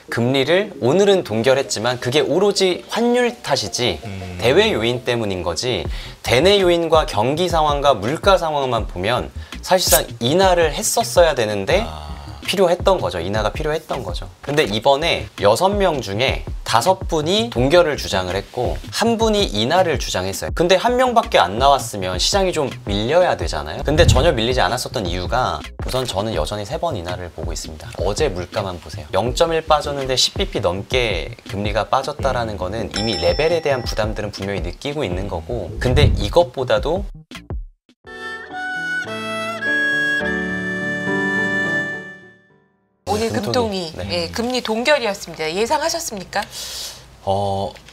금리를 오늘은 동결했지만 그게 오로지 환율 탓이지 대외 요인 때문인 거지, 대내 요인과 경기 상황과 물가 상황만 보면 사실상 인하를 했었어야 되는데 필요했던 거죠. 인하가 필요했던 거죠. 근데 이번에 6명 중에 5분이 동결을 주장을 했고 1분이 인하를 주장했어요. 근데 1명밖에 안 나왔으면 시장이 좀 밀려야 되잖아요. 근데 전혀 밀리지 않았었던 이유가, 우선 저는 여전히 3번 인하를 보고 있습니다. 어제 물가만 보세요. 0.1 빠졌는데 10bp 넘게 금리가 빠졌다라는 거는 이미 레벨에 대한 부담들은 분명히 느끼고 있는 거고, 근데 이것보다도 오늘 금통위 네, 금리 동결이었습니다. 예상하셨습니까?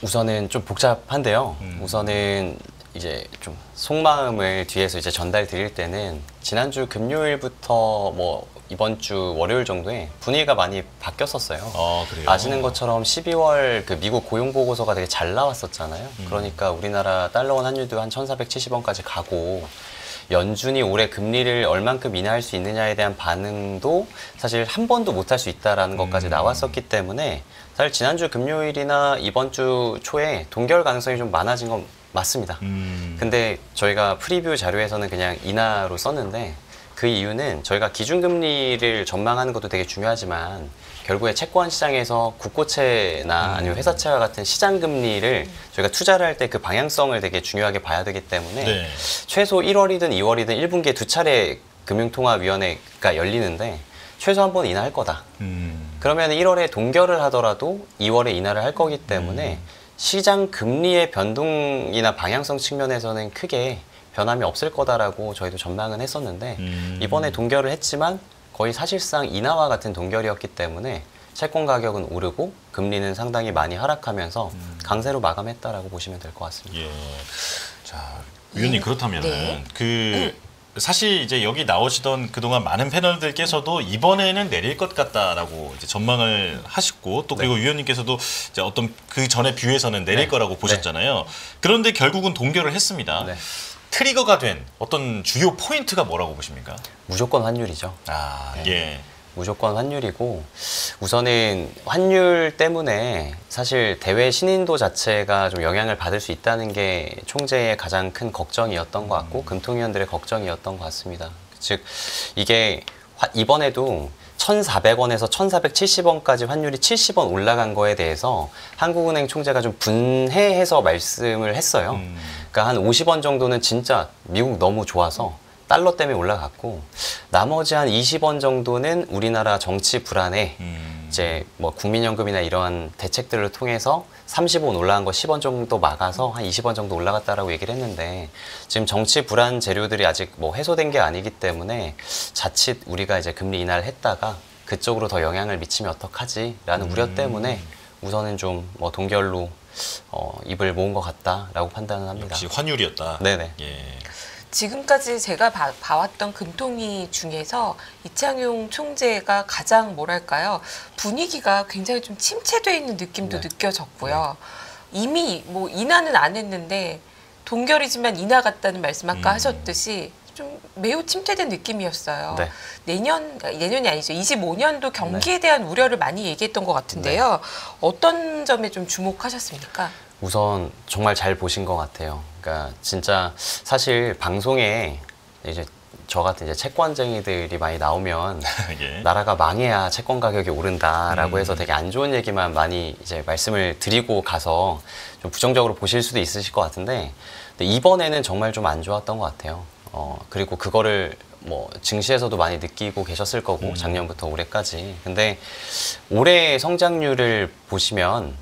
우선은 좀 복잡한데요. 우선은 이제 좀 속마음을 뒤에서 이제 전달 드릴 때는, 지난주 금요일부터 뭐 이번 주 월요일 정도에 분위기가 많이 바뀌었었어요. 그래요? 아시는 것처럼 12월 그 미국 고용 보고서가 되게 잘 나왔었잖아요. 그러니까 우리나라 달러원 환율도 한 1,470원까지 가고, 연준이 올해 금리를 얼만큼 인하할 수 있느냐에 대한 반응도 사실 한 번도 못할 수 있다라는 것까지 나왔었기 때문에, 사실 지난주 금요일이나 이번 주 초에 동결 가능성이 좀 많아진 건 맞습니다. 근데 저희가 프리뷰 자료에서는 그냥 인하로 썼는데, 그 이유는 저희가 기준금리를 전망하는 것도 되게 중요하지만 결국에 채권 시장에서 국고채나 아니면 회사채와 같은 시장 금리를 저희가 투자를 할 때 그 방향성을 되게 중요하게 봐야 되기 때문에 최소 1월이든 2월이든 1분기에 2차례 금융통화위원회가 열리는데 최소 한 번 인하할 거다. 그러면 1월에 동결을 하더라도 2월에 인하를 할 거기 때문에 시장 금리의 변동이나 방향성 측면에서는 크게 변함이 없을 거다라고 저희도 전망은 했었는데, 이번에 동결을 했지만 거의 사실상 인하와 같은 동결이었기 때문에 채권 가격은 오르고 금리는 상당히 많이 하락하면서 강세로 마감했다라고 보시면 될 것 같습니다. 예. 자, 위원님 그렇다면은 사실 이제 여기 나오시던 그동안 많은 패널들께서도 이번에는 내릴 것 같다라고 이제 전망을 하셨고, 또 그리고 위원님께서도 이제 어떤 그 전에 뷰에서는 내릴 거라고 보셨잖아요. 그런데 결국은 동결을 했습니다. 트리거가 된 어떤 주요 포인트가 뭐라고 보십니까? 무조건 환율이죠. 예. 무조건 환율이고, 우선은 환율 때문에 사실 대외 신인도 자체가 좀 영향을 받을 수 있다는 게 총재의 가장 큰 걱정이었던 것 같고 금통위원들의 걱정이었던 것 같습니다. 즉 이게 이번에도 1,400원에서 1,470원까지 환율이 70원 올라간 거에 대해서 한국은행 총재가 좀 분해해서 말씀을 했어요. 그러니까 한 50원 정도는 진짜 미국 너무 좋아서 달러 때문에 올라갔고, 나머지 한 20원 정도는 우리나라 정치 불안에 이제 뭐 국민연금이나 이러한 대책들을 통해서 30원 올라간 거 10원 정도 막아서 한 20원 정도 올라갔다라고 얘기를 했는데, 지금 정치 불안 재료들이 아직 뭐 해소된 게 아니기 때문에 자칫 우리가 이제 금리 인하를 했다가 그쪽으로 더 영향을 미치면 어떡하지라는 우려 때문에 우선은 좀 뭐 동결로 입을 모은 것 같다라고 판단을 합니다. 역시 환율이었다. 네네. 예. 지금까지 제가 봐왔던 금통위 중에서 이창용 총재가 가장 뭐랄까요, 분위기가 굉장히 좀 침체돼 있는 느낌도 느껴졌고요. 이미 뭐 인하는 안 했는데 동결이지만 인하 같다는 말씀 아까 하셨듯이 좀 매우 침체된 느낌이었어요. 내년이 아니죠. 25년도 경기에 대한 우려를 많이 얘기했던 것 같은데요. 어떤 점에 좀 주목하셨습니까? 우선 정말 잘 보신 것 같아요. 그러니까 진짜 사실 방송에 이제 저 같은 이제 채권쟁이들이 많이 나오면 나라가 망해야 채권 가격이 오른다라고 해서 되게 안 좋은 얘기만 많이 이제 말씀을 드리고 가서 좀 부정적으로 보실 수도 있으실 것 같은데, 근데 이번에는 정말 좀 안 좋았던 것 같아요. 그리고 그거를 뭐 증시에서도 많이 느끼고 계셨을 거고 작년부터 올해까지. 근데 올해 성장률을 보시면,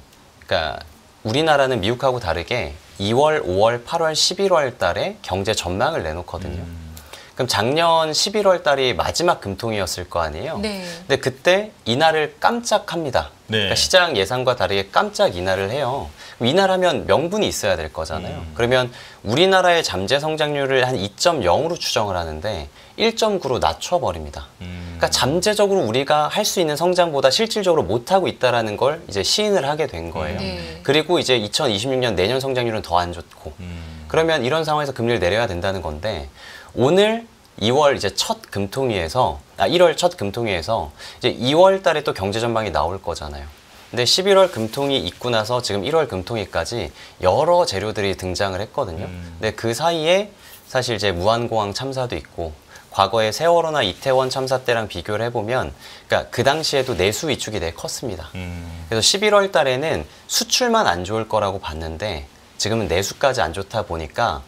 그러니까 우리나라는 미국하고 다르게 2월, 5월, 8월, 11월 달에 경제 전망을 내놓거든요. 그럼 작년 11월 달이 마지막 금통이었을 거 아니에요? 근데 그때 인하를 깜짝 합니다. 그러니까 시장 예상과 다르게 깜짝 인하를 해요. 인하를 하면 명분이 있어야 될 거잖아요. 그러면 우리나라의 잠재 성장률을 한 2.0으로 추정을 하는데 1.9로 낮춰버립니다. 그러니까 잠재적으로 우리가 할 수 있는 성장보다 실질적으로 못하고 있다는 걸 이제 시인을 하게 된 거예요. 그리고 이제 2026년 내년 성장률은 더 안 좋고, 그러면 이런 상황에서 금리를 내려야 된다는 건데, 오늘 2월 이제 첫 금통위에서 1월 첫 금통위에서 이제 2월 달에 또 경제 전망이 나올 거잖아요. 근데 11월 금통이 있고 나서 지금 1월 금통위까지 여러 재료들이 등장을 했거든요. 근데 그 사이에 사실 이제 무안공항 참사도 있고 과거에 세월호나 이태원 참사 때랑 비교를 해보면 그러니까 그 당시에도 내수 위축이 되게 컸습니다. 그래서 11월 달에는 수출만 안 좋을 거라고 봤는데 지금은 내수까지 안 좋다 보니까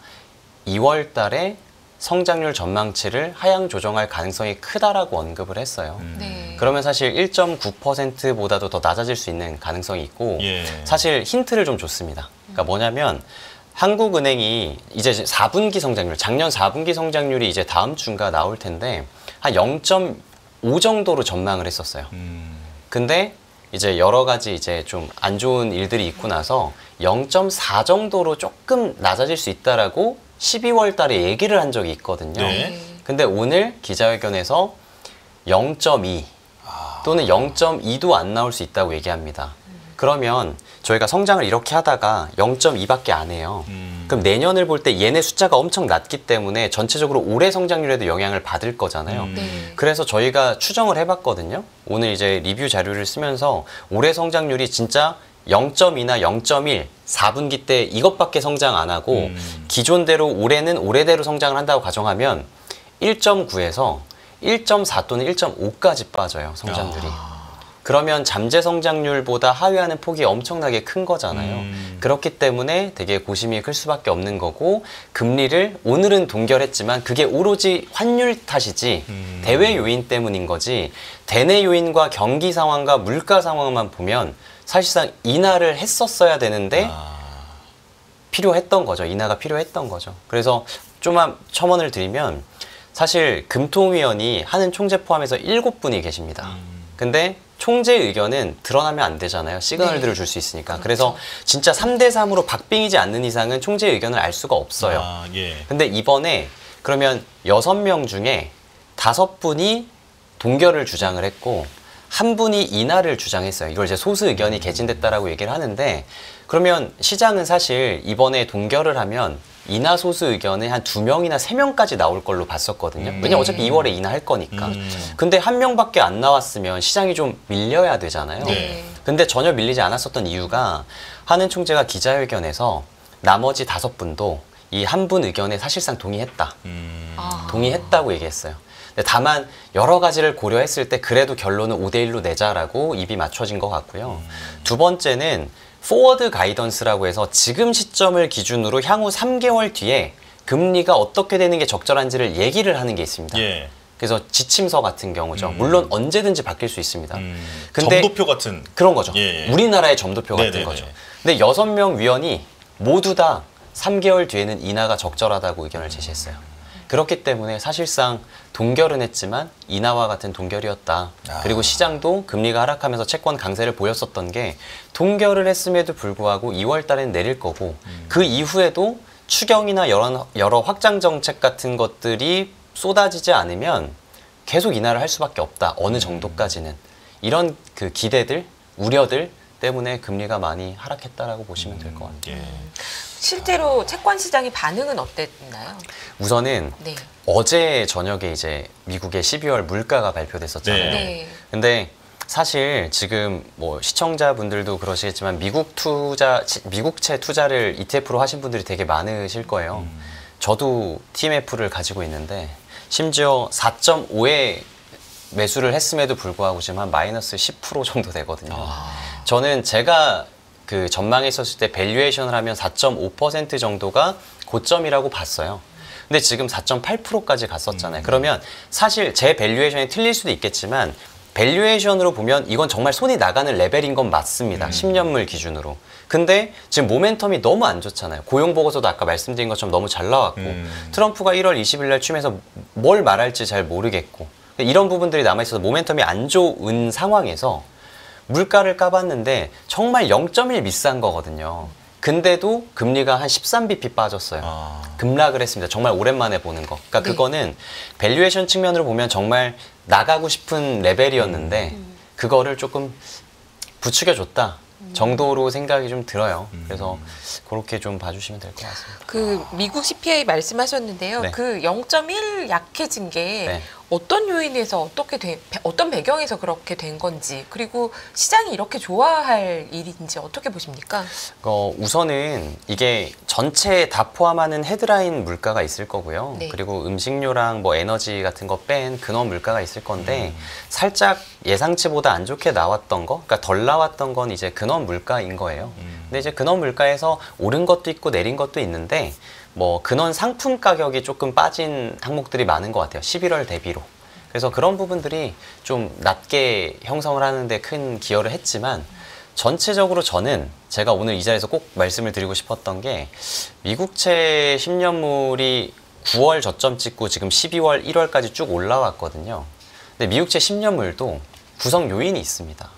2월 달에 성장률 전망치를 하향 조정할 가능성이 크다라고 언급을 했어요. 네. 그러면 사실 1.9%보다도 더 낮아질 수 있는 가능성이 있고 예. 사실 힌트를 좀 줬습니다. 그러니까 뭐냐면 한국은행이 이제 4분기 성장률, 작년 4분기 성장률이 이제 다음 주인가 나올 텐데 한 0.5 정도로 전망을 했었어요. 근데 이제 여러 가지 이제 좀 안 좋은 일들이 있고 나서 0.4 정도로 조금 낮아질 수 있다라고 12월 달에 얘기를 한 적이 있거든요. 네. 근데 오늘 기자회견에서 0.2 또는 0.2도 안 나올 수 있다고 얘기합니다. 그러면 저희가 성장을 이렇게 하다가 0.2밖에 안 해요. 그럼 내년을 볼 때 얘네 숫자가 엄청 낮기 때문에 전체적으로 올해 성장률에도 영향을 받을 거잖아요. 네. 그래서 저희가 추정을 해봤거든요. 오늘 이제 리뷰 자료를 쓰면서 올해 성장률이 진짜 0.2나 0.1, 4분기 때 이것밖에 성장 안 하고 기존대로 올해는 올해대로 성장을 한다고 가정하면 1.9에서 1.4 또는 1.5까지 빠져요, 성장률이. 그러면 잠재 성장률보다 하회하는 폭이 엄청나게 큰 거잖아요. 그렇기 때문에 되게 고심이 클 수밖에 없는 거고 금리를 오늘은 동결했지만 그게 오로지 환율 탓이지 대외 요인 때문인 거지 대내 요인과 경기 상황과 물가 상황만 보면 사실상 인하를 했었어야 되는데 필요했던 거죠. 인하가 필요했던 거죠. 그래서 좀만 첨언을 드리면 사실 금통위원이 하는 총재 포함해서 7분이 계십니다. 근데 총재 의견은 드러나면 안 되잖아요. 시그널들을 줄 수 있으니까. 그래서 진짜 3대3으로 박빙이지 않는 이상은 총재 의견을 알 수가 없어요. 예. 근데 이번에 그러면 6명 중에 5분이 동결을 주장을 했고 한 분이 인하를 주장했어요. 이걸 이제 소수 의견이 개진됐다라고 얘기를 하는데 그러면 시장은 사실 이번에 동결을 하면 인하 소수 의견이 한 2명이나 3명까지 나올 걸로 봤었거든요. 왜냐면 어차피 2월에 인하할 거니까. 근데 한 명밖에 안 나왔으면 시장이 좀 밀려야 되잖아요. 네. 근데 전혀 밀리지 않았었던 이유가 하는 총재가 기자회견에서 나머지 5분도 이 한 분 의견에 사실상 동의했다. 동의했다고 얘기했어요. 근데 다만 여러 가지를 고려했을 때 그래도 결론은 5대1로 내자라고 입이 맞춰진 것 같고요. 두 번째는 포워드 가이던스라고 해서 지금 시점을 기준으로 향후 3개월 뒤에 금리가 어떻게 되는 게 적절한지를 얘기를 하는 게 있습니다. 예. 그래서 지침서 같은 경우죠. 물론 언제든지 바뀔 수 있습니다. 근데 점도표 같은 그런 거죠. 예, 예. 우리나라의 점도표 같은 네네네. 거죠. 근데 6명 위원이 모두 다 3개월 뒤에는 인하가 적절하다고 의견을 제시했어요. 그렇기 때문에 사실상 동결은 했지만 인하와 같은 동결이었다. 그리고 시장도 금리가 하락하면서 채권 강세를 보였었던 게 동결을 했음에도 불구하고 2월 달엔 내릴 거고 그 이후에도 추경이나 여러 확장 정책 같은 것들이 쏟아지지 않으면 계속 인하를 할 수밖에 없다. 어느 정도까지는. 이런 그 기대들, 우려들 때문에 금리가 많이 하락했다라고 보시면 될 것 같아요. 예. 실제로 채권 시장의 반응은 어땠나요? 우선은 네. 어제 저녁에 이제 미국의 12월 물가가 발표됐었잖아요. 네. 근데 사실 지금 뭐 시청자분들도 그러시겠지만 미국채 투자를 ETF로 하신 분들이 되게 많으실 거예요. 저도 TMF를 가지고 있는데 심지어 4.5에 매수를 했음에도 불구하고 지금 한 마이너스 10% 정도 되거든요. 저는 제가 그 전망에 있었을 때 밸류에이션을 하면 4.5% 정도가 고점이라고 봤어요. 근데 지금 4.8%까지 갔었잖아요. 그러면 사실 제 밸류에이션이 틀릴 수도 있겠지만 밸류에이션으로 보면 이건 정말 손이 나가는 레벨인 건 맞습니다. 10년물 기준으로. 근데 지금 모멘텀이 너무 안 좋잖아요. 고용 보고서도 아까 말씀드린 것처럼 너무 잘 나왔고 트럼프가 1월 20일 날 취임해서 뭘 말할지 잘 모르겠고 이런 부분들이 남아있어서 모멘텀이 안 좋은 상황에서 물가를 까봤는데 정말 0.1 미스한 거거든요. 근데도 금리가 한 13bp 빠졌어요. 급락을 했습니다. 정말 오랜만에 보는 거. 그러니까 그거는 밸류에이션 측면으로 보면 정말 나가고 싶은 레벨이었는데 그거를 조금 부추겨줬다 정도로 생각이 좀 들어요. 그래서 그렇게 좀 봐주시면 될 것 같습니다. 그 미국 CPI 말씀하셨는데요. 네. 그 0.1 약해진 게 네. 어떤 요인에서 어떤 배경에서 그렇게 된 건지, 그리고 시장이 이렇게 좋아할 일인지 어떻게 보십니까? 우선은 이게 전체에 다 포함하는 헤드라인 물가가 있을 거고요. 네. 그리고 음식료랑 뭐 에너지 같은 거 뺀 근원 물가가 있을 건데 살짝 예상치보다 안 좋게 나왔던 거, 그러니까 덜 나왔던 건 이제 근원 물가인 거예요. 근데 이제 근원 물가에서 오른 것도 있고 내린 것도 있는데 뭐 근원 상품 가격이 조금 빠진 항목들이 많은 것 같아요. 11월 대비로. 그래서 그런 부분들이 좀 낮게 형성을 하는데 큰 기여를 했지만 전체적으로 저는 제가 오늘 이 자리에서 꼭 말씀을 드리고 싶었던 게 미국채 10년물이 9월 저점 찍고 지금 12월, 1월까지 쭉 올라왔거든요. 근데 미국채 10년물도 구성 요인이 있습니다.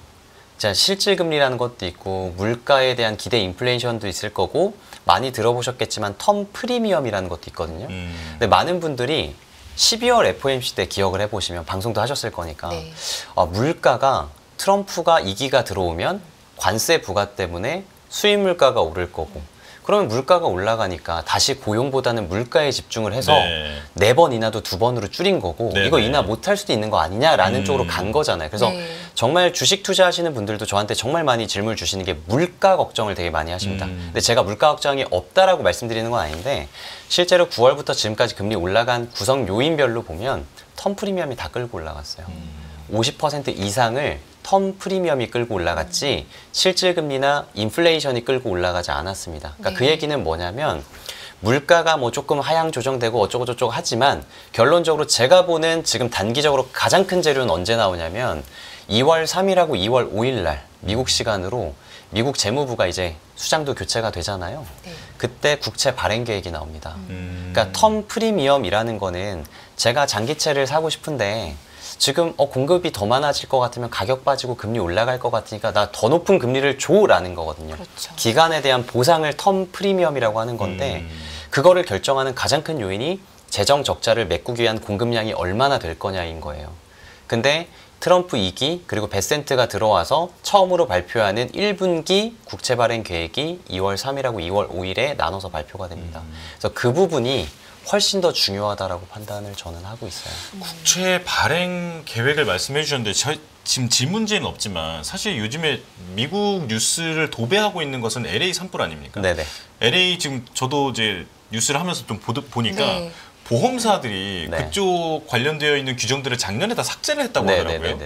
자, 실질금리라는 것도 있고 물가에 대한 기대 인플레이션도 있을 거고 많이 들어보셨겠지만 텀 프리미엄이라는 것도 있거든요. 근데 많은 분들이 12월 FOMC 때 기억을 해보시면 방송도 하셨을 거니까 네. 물가가 트럼프가 2기가 들어오면 관세 부과 때문에 수입 물가가 오를 거고 그러면 물가가 올라가니까 다시 고용보다는 물가에 집중을 해서 네 번 인하도 2번으로 줄인 거고 이거 인하 못할 수도 있는 거 아니냐라는 쪽으로 간 거잖아요. 그래서 정말 주식 투자하시는 분들도 저한테 정말 많이 질문을 주시는 게 물가 걱정을 되게 많이 하십니다. 근데 제가 물가 걱정이 없다라고 말씀드리는 건 아닌데 실제로 9월부터 지금까지 금리 올라간 구성 요인별로 보면 텀 프리미엄이 다 끌고 올라갔어요. 50% 이상을 텀 프리미엄이 끌고 올라갔지 실질금리나 인플레이션이 끌고 올라가지 않았습니다. 그러니까 그 얘기는 뭐냐면 물가가 뭐 조금 하향 조정되고 어쩌고저쩌고 하지만 결론적으로 제가 보는 지금 단기적으로 가장 큰 재료는 언제 나오냐면 2월 3일하고 2월 5일 날 미국 시간으로 미국 재무부가 이제 수장도 교체가 되잖아요. 그때 국채 발행 계획이 나옵니다. 그러니까 텀 프리미엄이라는 거는 제가 장기채를 사고 싶은데 지금 공급이 더 많아질 것 같으면 가격 빠지고 금리 올라갈 것 같으니까 나 더 높은 금리를 줘라는 거거든요. 그렇죠. 기간에 대한 보상을 텀 프리미엄이라고 하는 건데 그거를 결정하는 가장 큰 요인이 재정 적자를 메꾸기 위한 공급량이 얼마나 될 거냐인 거예요. 근데 트럼프 2기 그리고 베센트가 들어와서 처음으로 발표하는 1분기 국채 발행 계획이 2월 3일하고 2월 5일에 나눠서 발표가 됩니다. 그래서 그 부분이 훨씬 더 중요하다라고 판단을 저는 하고 있어요. 국채 발행 계획을 말씀해 주셨는데 지금 질문제는 없지만 사실 요즘에 미국 뉴스를 도배하고 있는 것은 LA 산불 아닙니까? 네네. LA 지금 저도 이제 뉴스를 하면서 좀 보니까 네. 보험사들이 그쪽 관련되어 있는 규정들을 작년에 다 삭제를 했다고 하더라고요.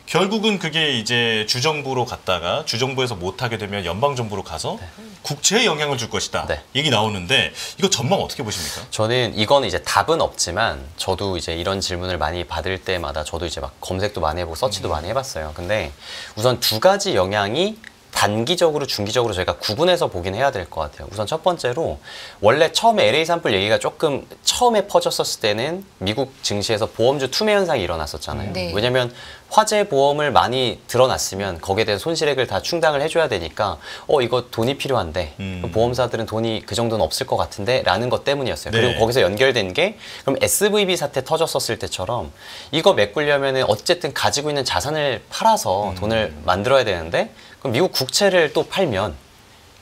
결국은 그게 이제 주정부로 갔다가 주정부에서 못하게 되면 연방정부로 가서 국채에 영향을 줄 것이다. 얘기 나오는데 이거 전망 어떻게 보십니까? 저는 이거는 이제 답은 없지만 저도 이제 이런 질문을 많이 받을 때마다 저도 이제 막 검색도 많이 해보고 서치도 많이 해봤어요. 근데 우선 두 가지 영향이 단기적으로 중기적으로 저희가 구분해서 보긴 해야 될 것 같아요. 우선 첫 번째로 원래 처음에 LA 산불 얘기가 조금 처음에 퍼졌었을 때는 미국 증시에서 보험주 투매 현상이 일어났었잖아요. 왜냐하면 화재 보험을 많이 들어놨으면 거기에 대한 손실액을 다 충당을 해줘야 되니까 이거 돈이 필요한데 보험사들은 돈이 그 정도는 없을 것 같은데 라는 것 때문이었어요. 그리고 거기서 연결된 게 그럼 SVB 사태 터졌었을 때처럼 이거 메꾸려면 어쨌든 가지고 있는 자산을 팔아서 돈을 만들어야 되는데 그럼 미국 국채를 또 팔면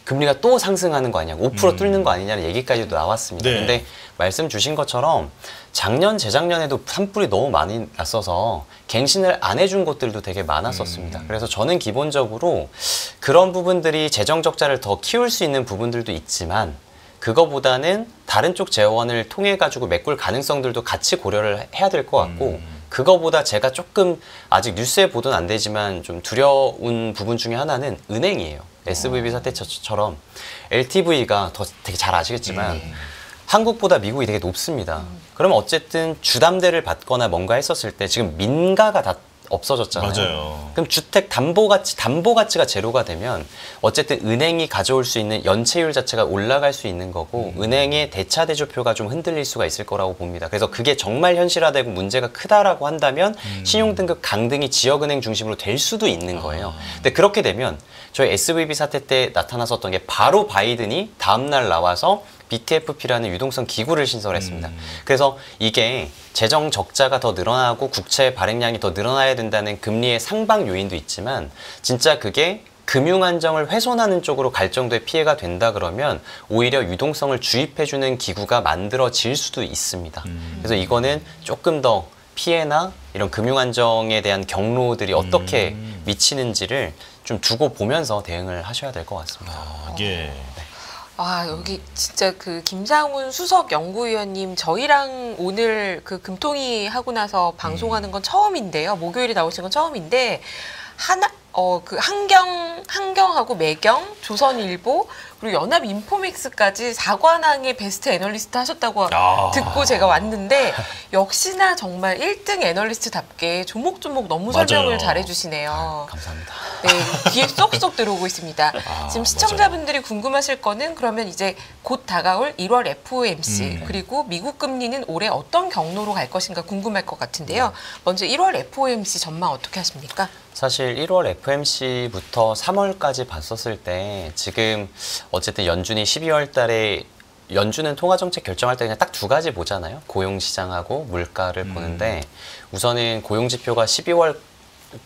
금리가 또 상승하는 거 아니냐, 5% 뚫는 거 아니냐는 얘기까지도 나왔습니다. 근데 말씀 주신 것처럼 작년, 재작년에도 산불이 너무 많이 났어서 갱신을 안 해준 곳들도 되게 많았었습니다. 그래서 저는 기본적으로 그런 부분들이 재정 적자를 더 키울 수 있는 부분들도 있지만 그거보다는 다른 쪽 재원을 통해 가지고 메꿀 가능성들도 같이 고려를 해야 될 것 같고 그거보다 제가 조금 아직 뉴스에 보도는 안 되지만 좀 두려운 부분 중에 하나는 은행이에요. SVB 사태처럼 LTV가 더 되게 잘 아시겠지만 한국보다 미국이 되게 높습니다. 그러면 어쨌든 주담대를 받거나 뭔가 했었을 때 지금 민가가 다 없어졌잖아요. 맞아요. 그럼 주택 담보 가치가 제로가 되면 어쨌든 은행이 가져올 수 있는 연체율 자체가 올라갈 수 있는 거고 은행의 대차 대조표가 좀 흔들릴 수가 있을 거라고 봅니다. 그래서 그게 정말 현실화되고 문제가 크다라고 한다면 신용등급 강등이 지역은행 중심으로 될 수도 있는 거예요. 근데 그렇게 되면 저희 SVB 사태 때 나타났었던 게 바로 바이든이 다음날 나와서 BTFP라는 유동성 기구를 신설했습니다. 그래서 이게 재정 적자가 더 늘어나고 국채 발행량이 더 늘어나야 된다는 금리의 상방 요인도 있지만 진짜 그게 금융 안정을 훼손하는 쪽으로 갈 정도의 피해가 된다 그러면 오히려 유동성을 주입해주는 기구가 만들어질 수도 있습니다. 그래서 이거는 조금 더 피해나 이런 금융 안정에 대한 경로들이 어떻게 미치는지를 좀 두고 보면서 대응을 하셔야 될 것 같습니다. 예. 여기 진짜 그 김상훈 수석 연구위원님 저희랑 오늘 그 금통위 하고 나서 방송하는 건 처음인데요. 목요일에 나오신 건 처음인데 그 한경하고 매경, 조선일보 그리고 연합인포맥스까지 4관왕의 베스트 애널리스트 하셨다고 듣고 제가 왔는데 역시나 정말 1등 애널리스트답게 조목조목 너무 설명을 잘해주시네요. 감사합니다. 네, 귀에 쏙쏙 들어오고 있습니다. 지금 시청자분들이 궁금하실 거는 그러면 이제 곧 다가올 1월 FOMC 그리고 미국 금리는 올해 어떤 경로로 갈 것인가 궁금할 것 같은데요. 먼저 1월 FOMC 전망 어떻게 하십니까? 사실 1월 FOMC부터 3월까지 봤었을 때 지금 어쨌든 연준이 12월 달에 연준은 통화정책 결정할 때 그냥 딱 두 가지 보잖아요. 고용시장하고 물가를 보는데 우선은 고용지표가 12월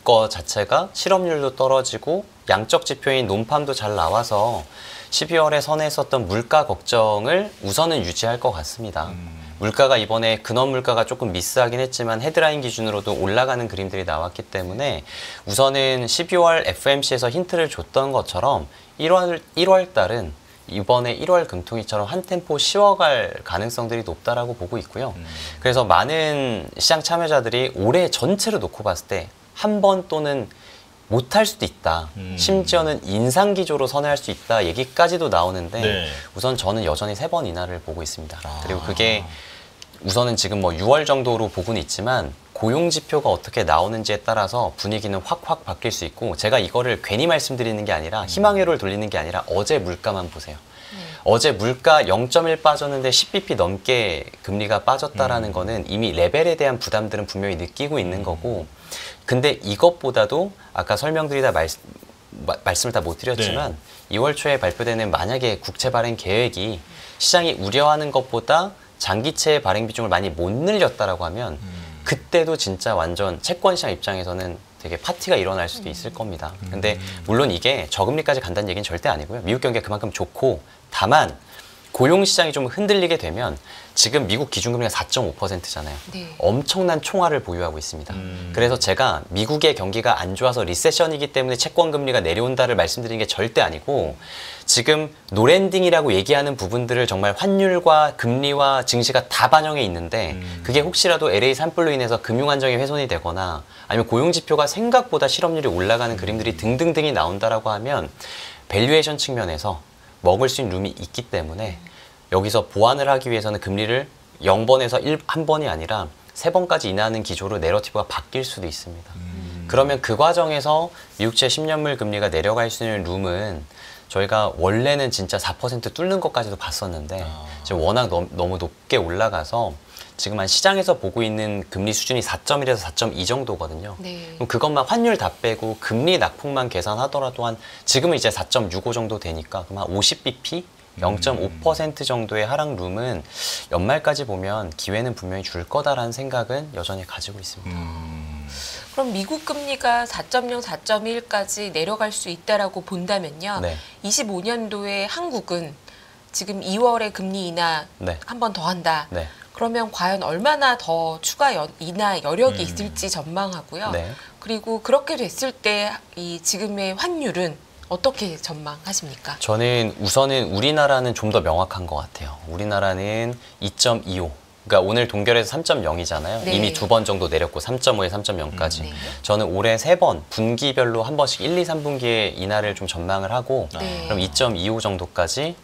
거 자체가 실업률도 떨어지고 양적 지표인 논팜도 잘 나와서 12월에 선회했었던 물가 걱정을 우선은 유지할 것 같습니다. 물가가 이번에 근원 물가가 조금 미스하긴 했지만 헤드라인 기준으로도 올라가는 그림들이 나왔기 때문에 우선은 12월 FOMC에서 힌트를 줬던 것처럼 1월 달은 이번에 1월 금통위처럼 한 템포 쉬어갈 가능성들이 높다라고 보고 있고요. 그래서 많은 시장 참여자들이 올해 전체로 놓고 봤을 때 한 번 또는 못할 수도 있다. 심지어는 인상 기조로 선회할 수 있다 얘기까지도 나오는데 우선 저는 여전히 3번 인하를 보고 있습니다. 그리고 그게 우선은 지금 뭐 6월 정도로 보고는 있지만 고용 지표가 어떻게 나오는지에 따라서 분위기는 확확 바뀔 수 있고 제가 이거를 괜히 말씀드리는 게 아니라 희망회로를 돌리는 게 아니라 어제 물가만 보세요. 어제 물가 0.1 빠졌는데 10bp 넘게 금리가 빠졌다라는 거는 이미 레벨에 대한 부담들은 분명히 느끼고 있는 거고 근데 이것보다도 아까 설명드리다 말씀을 다 못 드렸지만 2월 초에 발표되는 만약에 국채 발행 계획이 시장이 우려하는 것보다 장기채 발행 비중을 많이 못 늘렸다라고 하면 그때도 진짜 완전 채권 시장 입장에서는 되게 파티가 일어날 수도 있을 겁니다. 근데 물론 이게 저금리까지 간다는 얘기는 절대 아니고요. 미국 경기가 그만큼 좋고 다만 고용 시장이 좀 흔들리게 되면 지금 미국 기준금리가 4.5%잖아요. 네. 엄청난 총알을 보유하고 있습니다. 그래서 제가 미국의 경기가 안 좋아서 리세션이기 때문에 채권 금리가 내려온다를 말씀드리는 게 절대 아니고 지금 노랜딩이라고 얘기하는 부분들을 정말 환율과 금리와 증시가 다 반영해 있는데 그게 혹시라도 LA 산불로 인해서 금융 안정이 훼손이 되거나 아니면 고용 지표가 생각보다 실업률이 올라가는 그림들이 등등등이 나온다라고 하면 밸류에이션 측면에서 먹을 수 있는 룸이 있기 때문에 여기서 보완을 하기 위해서는 금리를 0번에서 1번이 아니라 3번까지 인하하는 기조로 내러티브가 바뀔 수도 있습니다. 그러면 그 과정에서 미국채 10년물 금리가 내려갈 수 있는 룸은 저희가 원래는 진짜 4% 뚫는 것까지도 봤었는데 지금 워낙 너무 높게 올라가서 지금 한 시장에서 보고 있는 금리 수준이 4.1에서 4.2 정도거든요. 네. 그럼 그것만 환율 다 빼고 금리 낙폭만 계산하더라도 한 지금은 이제 4.65 정도 되니까 그럼 한 50bp 0.5% 정도의 하락 룸은 연말까지 보면 기회는 분명히 줄 거다라는 생각은 여전히 가지고 있습니다. 그럼 미국 금리가 4.0, 4.1까지 내려갈 수 있다라고 본다면요. 네. 25년도에 한국은 지금 2월에 금리 인하 네. 한 번 더 한다. 네. 그러면 과연 얼마나 더 추가 인하 여력이 있을지 전망하고요. 네. 그리고 그렇게 됐을 때 이 지금의 환율은 어떻게 전망하십니까? 저는 우선은 우리나라는 좀 더 명확한 것 같아요. 우리나라는 2.25. 그러니까 오늘 동결에서 3.0이잖아요. 네. 이미 2번 정도 내렸고 3.5에 3.0까지. 네. 저는 올해 3번 분기별로 한 번씩 1, 2, 3분기에 인하를 좀 전망을 하고 네. 그럼 2.25 정도까지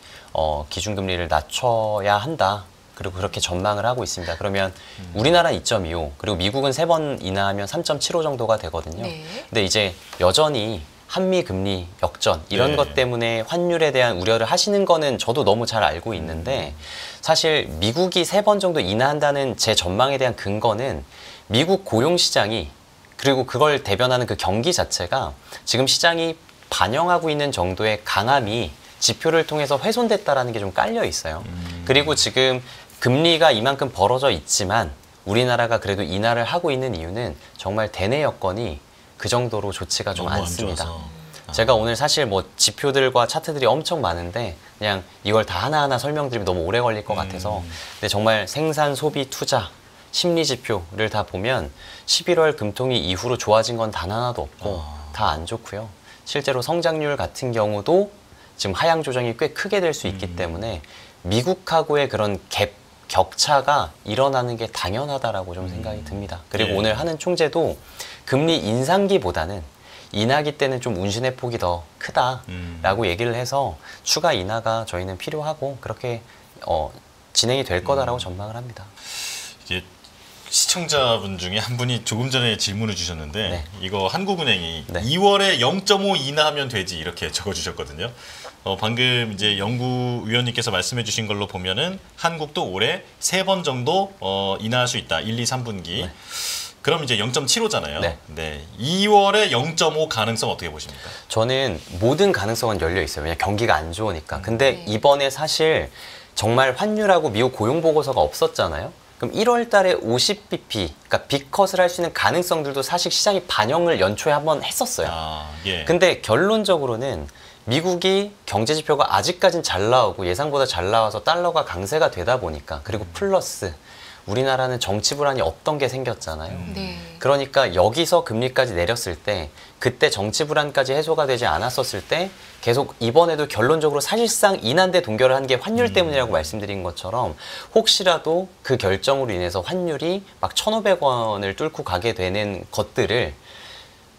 기준금리를 낮춰야 한다. 그리고 그렇게 전망을 하고 있습니다. 그러면 우리나라는 2.25 그리고 미국은 3번 인하하면 3.75 정도가 되거든요. 네. 근데 이제 여전히 한미 금리 역전 이런 네. 것 때문에 환율에 대한 우려를 하시는 거는 저도 너무 잘 알고 있는데 사실 미국이 3번 정도 인하한다는 제 전망에 대한 근거는 미국 고용 시장이 그리고 그걸 대변하는 그 경기 자체가 지금 시장이 반영하고 있는 정도의 강함이 지표를 통해서 훼손됐다라는 게 좀 깔려 있어요. 그리고 지금 금리가 이만큼 벌어져 있지만 우리나라가 그래도 인하를 하고 있는 이유는 정말 대내 여건이 그 정도로 좋지가 좀 않습니다. 제가 오늘 사실 뭐 지표들과 차트들이 엄청 많은데 그냥 이걸 다 하나하나 설명드리면 너무 오래 걸릴 것 같아서 근데 정말 생산, 소비, 투자 심리 지표를 다 보면 11월 금통위 이후로 좋아진 건 단 하나도 없고 다 안 좋고요. 실제로 성장률 같은 경우도 지금 하향 조정이 꽤 크게 될 수 있기 때문에 미국하고의 그런 격차가 일어나는 게 당연하다라고 좀 생각이 듭니다. 그리고 오늘 하는 총재도 금리 인상기보다는 인하기 때는 좀 운신의 폭이 더 크다라고 얘기를 해서 추가 인하가 저희는 필요하고 그렇게 진행이 될 거다라고 전망을 합니다. 이게 시청자분 중에 한 분이 조금 전에 질문을 주셨는데 네. 이거 한국은행이 네. 2월에 0.5 인하하면 되지 이렇게 적어주셨거든요. 방금 이제 연구위원님께서 말씀해주신 걸로 보면은 한국도 올해 3번 정도 인하할 수 있다. 1, 2, 3분기. 네. 그럼 이제 0.75잖아요. 네. 네. 2월에 0.5 가능성 어떻게 보십니까? 저는 모든 가능성은 열려 있어요. 왜냐면 경기가 안 좋으니까. 근데 이번에 사실 정말 환율하고 미국 고용 보고서가 없었잖아요. 그럼 1월 달에 50bp, 그러니까 빅컷을 할 수 있는 가능성들도 사실 시장이 반영을 연초에 한번 했었어요. 예. 근데 결론적으로는 미국이 경제 지표가 아직까진 잘 나오고 예상보다 잘 나와서 달러가 강세가 되다 보니까 그리고 플러스 우리나라는 정치 불안이 없던 게 생겼잖아요. 네. 그러니까 여기서 금리까지 내렸을 때 그때 정치 불안까지 해소가 되지 않았었을 때 계속 이번에도 결론적으로 사실상 인한대 동결을 한 게 환율 때문이라고 말씀드린 것처럼 혹시라도 그 결정으로 인해서 환율이 막 1,500원을 뚫고 가게 되는 것들을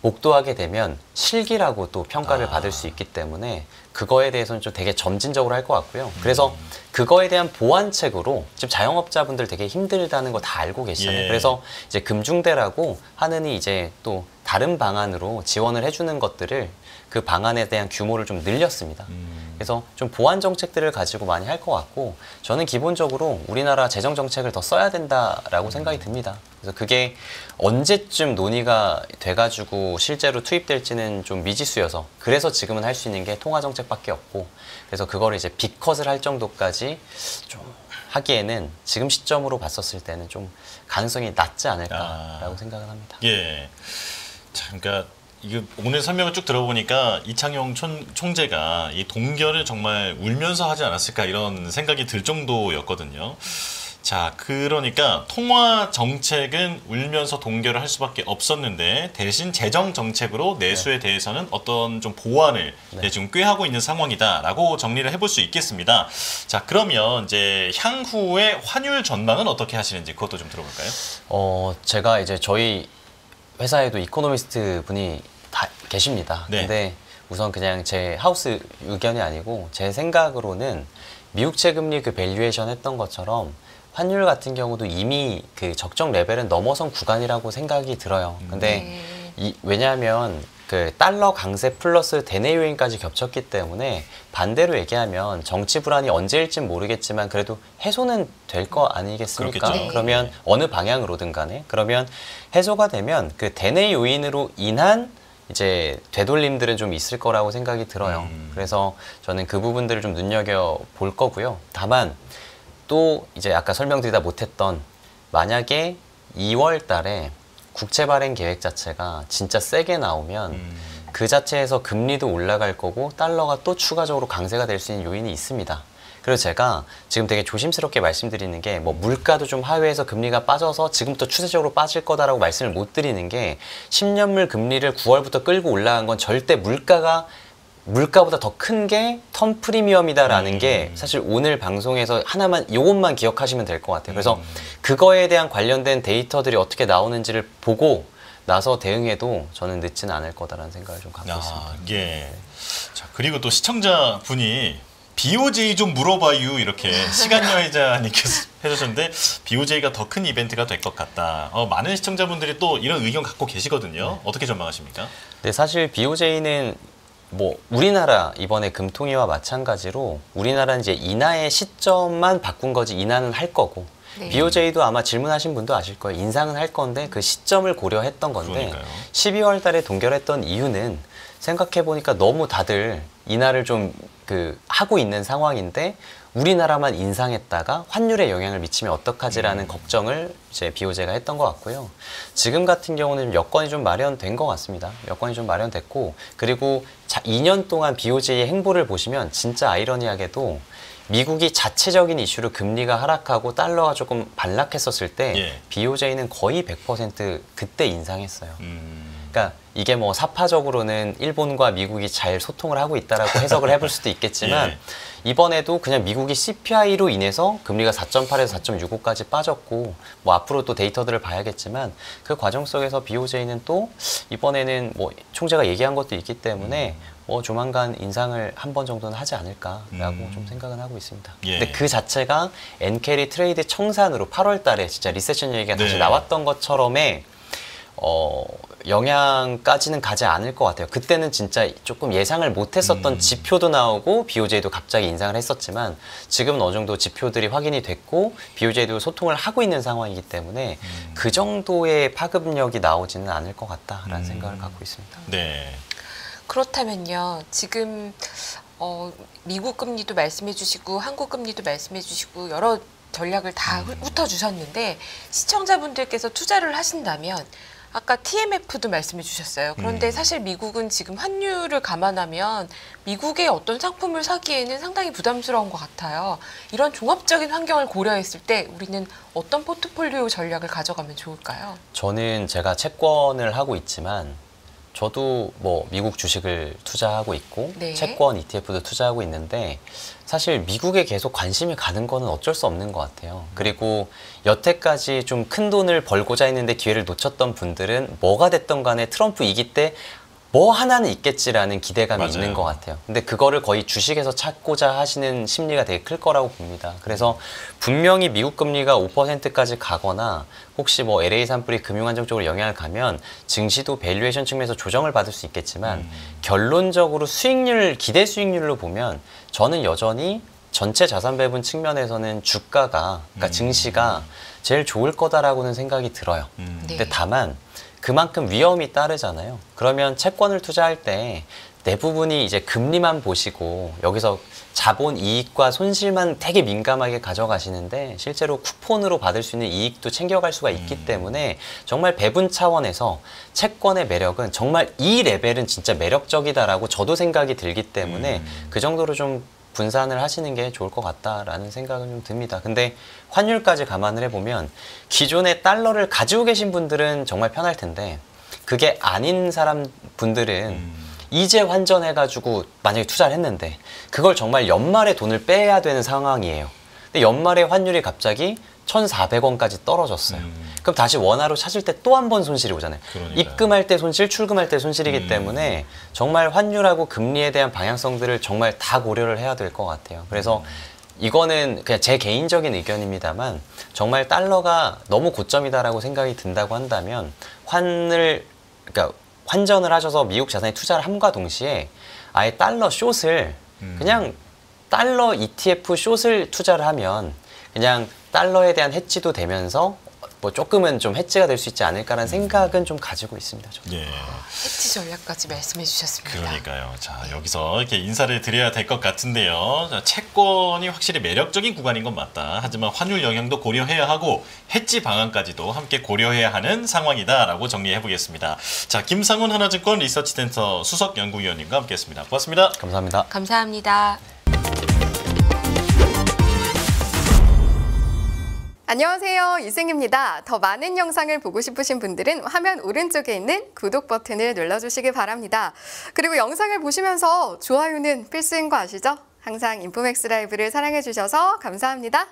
목도하게 되면 실기라고 또 평가를 받을 수 있기 때문에 그거에 대해서는 좀 되게 점진적으로 할 것 같고요. 그래서 그거에 대한 보완책으로 지금 자영업자분들 되게 힘들다는 거 다 알고 계시잖아요. 예. 그래서 이제 금중대라고 하느니 이제 또 다른 방안으로 지원을 해주는 것들을 그 방안에 대한 규모를 좀 늘렸습니다. 그래서 좀 보완 정책들을 가지고 많이 할 것 같고 저는 기본적으로 우리나라 재정 정책을 더 써야 된다라고 생각이 듭니다. 그래서 그게 언제쯤 논의가 돼가지고 실제로 투입될지는 좀 미지수여서 그래서 지금은 할 수 있는 게 통화 정책밖에 없고 그래서 그거를 이제 빅컷을 할 정도까지 좀 하기에는 지금 시점으로 봤었을 때는 좀 가능성이 낮지 않을까라고 생각을 합니다. 예. 참, 그러니까 이거 오늘 설명을 쭉 들어보니까 이창용 총재가 이 동결을 정말 울면서 하지 않았을까 이런 생각이 들 정도였거든요. 자, 그러니까 통화 정책은 울면서 동결을 할 수밖에 없었는데 대신 재정 정책으로 내수에 대해서는 어떤 좀 보완을 지금 꾀하고 있는 상황이다라고 정리를 해볼 수 있겠습니다. 자, 그러면 이제 향후의 환율 전망은 어떻게 하시는지 그것도 좀 들어볼까요? 제가 이제 저희 회사에도 이코노미스트 분이 다 계십니다. 네. 근데 우선 그냥 제 하우스 의견이 아니고 제 생각으로는 미국채 금리 그 밸류에이션 했던 것처럼 환율 같은 경우도 이미 그 적정 레벨은 넘어선 구간이라고 생각이 들어요. 근데 왜냐하면 그 달러 강세 플러스 대내 요인까지 겹쳤기 때문에 반대로 얘기하면 정치 불안이 언제일진 모르겠지만 그래도 해소는 될 거 아니겠습니까? 그렇겠죠. 그러면 어느 방향으로든 간에 그러면 해소가 되면 그 대내 요인으로 인한 이제 되돌림들은 좀 있을 거라고 생각이 들어요. 그래서 저는 그 부분들을 좀 눈여겨 볼 거고요. 다만 또 이제 아까 설명드리다 못했던 만약에 2월 달에 국채 발행 계획 자체가 진짜 세게 나오면 그 자체에서 금리도 올라갈 거고 달러가 또 추가적으로 강세가 될 수 있는 요인이 있습니다. 그래서 제가 지금 되게 조심스럽게 말씀드리는 게 뭐 물가도 좀 하회해서 금리가 빠져서 지금부터 추세적으로 빠질 거다라고 말씀을 못 드리는 게 10년물 금리를 9월부터 끌고 올라간 건 절대 물가보다 더 큰 게 텀 프리미엄이다라는 게 사실 오늘 방송에서 하나만 요것만 기억하시면 될 것 같아요. 그래서 그거에 대한 관련된 데이터들이 어떻게 나오는지를 보고 나서 대응해도 저는 늦지는 않을 거다라는 생각을 좀 갖고 있습니다. 예. 자, 그리고 또 시청자분이 BOJ 좀 물어봐요 이렇게 시간 여행자님께서 해주셨는데 BOJ가 더 큰 이벤트가 될 것 같다. 많은 시청자분들이 또 이런 의견 갖고 계시거든요. 어떻게 전망하십니까? 네, 사실 BOJ는 뭐 우리나라 이번에 금통위와 마찬가지로 우리나라는 이제 인하의 시점만 바꾼 거지 인하는 할 거고 네. BOJ도 아마 질문하신 분도 아실 거예요. 인상은 할 건데 그 시점을 고려했던 건데 그러니까요. 12월 달에 동결했던 이유는 생각해 보니까 너무 다들 인하를 좀 하고 있는 상황인데 우리나라만 인상했다가 환율에 영향을 미치면 어떡하지라는 걱정을 이제 BOJ가 했던 것 같고요. 지금 같은 경우는 여건이 좀 마련된 것 같습니다. 여건이 좀 마련됐고 그리고 2년 동안 BOJ의 행보를 보시면 진짜 아이러니하게도 미국이 자체적인 이슈로 금리가 하락하고 달러가 조금 반락했었을 때 예. BOJ는 거의 100% 그때 인상했어요. 그러니까 이게 뭐 사파적으로는 일본과 미국이 잘 소통을 하고 있다라고 해석을 해볼 수도 있겠지만 예. 이번에도 그냥 미국이 CPI로 인해서 금리가 4.8에서 4.65까지 빠졌고 뭐 앞으로 또 데이터들을 봐야겠지만 그 과정 속에서 BOJ는 또 이번에는 뭐 총재가 얘기한 것도 있기 때문에 뭐 조만간 인상을 한 번 정도는 하지 않을까라고 좀 생각은 하고 있습니다. 예. 근데 그 자체가 엔캐리 트레이드 청산으로 8월 달에 진짜 리세션 얘기가 다시 네. 나왔던 것처럼의 영향까지는 가지 않을 것 같아요. 그때는 진짜 조금 예상을 못했었던 지표도 나오고 BOJ도 갑자기 인상을 했었지만 지금은 어느 정도 지표들이 확인이 됐고 BOJ도 소통을 하고 있는 상황이기 때문에 그 정도의 파급력이 나오지는 않을 것 같다라는 생각을 갖고 있습니다. 네. 그렇다면요. 지금 미국 금리도 말씀해 주시고 한국 금리도 말씀해 주시고 여러 전략을 다 훑어주셨는데 시청자분들께서 투자를 하신다면 아까 TMF도 말씀해 주셨어요. 그런데 사실 미국은 지금 환율을 감안하면 미국의 어떤 상품을 사기에는 상당히 부담스러운 것 같아요. 이런 종합적인 환경을 고려했을 때 우리는 어떤 포트폴리오 전략을 가져가면 좋을까요? 저는 제가 채권을 하고 있지만 저도 뭐 미국 주식을 투자하고 있고 네. 채권 ETF도 투자하고 있는데 사실 미국에 계속 관심이 가는 거는 어쩔 수 없는 것 같아요. 그리고 여태까지 좀 큰 돈을 벌고자 했는데 기회를 놓쳤던 분들은 뭐가 됐던 간에 트럼프 이기 때 뭐 하나는 있겠지라는 기대감이 맞아요. 있는 것 같아요. 근데 그거를 거의 주식에서 찾고자 하시는 심리가 되게 클 거라고 봅니다. 그래서 분명히 미국 금리가 5%까지 가거나 혹시 뭐 LA 산불이 금융안정 쪽으로 영향을 가면 증시도 밸류에이션 측면에서 조정을 받을 수 있겠지만 결론적으로 수익률, 기대 수익률로 보면 저는 여전히 전체 자산 배분 측면에서는 주가가, 그러니까 증시가 제일 좋을 거다라고는 생각이 들어요. 근데 다만 그만큼 위험이 따르잖아요. 그러면 채권을 투자할 때 대부분이 이제 금리만 보시고 여기서 자본 이익과 손실만 되게 민감하게 가져가시는데 실제로 쿠폰으로 받을 수 있는 이익도 챙겨갈 수가 있기 때문에 정말 배분 차원에서 채권의 매력은 정말 이 레벨은 진짜 매력적이다라고 저도 생각이 들기 때문에 그 정도로 좀 분산을 하시는 게 좋을 것 같다라는 생각은 좀 듭니다. 근데 환율까지 감안을 해보면 기존의 달러를 가지고 계신 분들은 정말 편할 텐데 그게 아닌 분들은 이제 환전해가지고 만약에 투자를 했는데 그걸 정말 연말에 돈을 빼야 되는 상황이에요. 근데 연말에 환율이 갑자기 1,400원까지 떨어졌어요. 그럼 다시 원화로 찾을 때 또 한 번 손실이 오잖아요. 그러니까요. 입금할 때 손실, 출금할 때 손실이기 때문에 정말 환율하고 금리에 대한 방향성들을 정말 다 고려를 해야 될 것 같아요. 그래서 이거는 그냥 제 개인적인 의견입니다만 정말 달러가 너무 고점이다라고 생각이 든다고 한다면 그러니까 환전을 하셔서 미국 자산에 투자를 함과 동시에 아예 달러 숏을 그냥 달러 ETF 숏을 투자를 하면 그냥 달러에 대한 해지도 되면서 뭐 조금은 좀 해지가 될 수 있지 않을까라는 생각은 좀 가지고 있습니다. 저도. 예. 해지 전략까지 말씀해 주셨습니다. 그러니까요. 자, 여기서 이렇게 인사를 드려야 될 것 같은데요. 자, 채권이 확실히 매력적인 구간인 건 맞다. 하지만 환율 영향도 고려해야 하고 해지 방안까지도 함께 고려해야 하는 상황이다라고 정리해 보겠습니다. 자, 김상훈 하나증권 리서치센터 수석 연구위원님과 함께했습니다. 고맙습니다. 감사합니다. 감사합니다. 안녕하세요. 유승입니다. 더 많은 영상을 보고 싶으신 분들은 화면 오른쪽에 있는 구독 버튼을 눌러주시기 바랍니다. 그리고 영상을 보시면서 좋아요는 필수인 거 아시죠? 항상 인포맥스 라이브를 사랑해주셔서 감사합니다.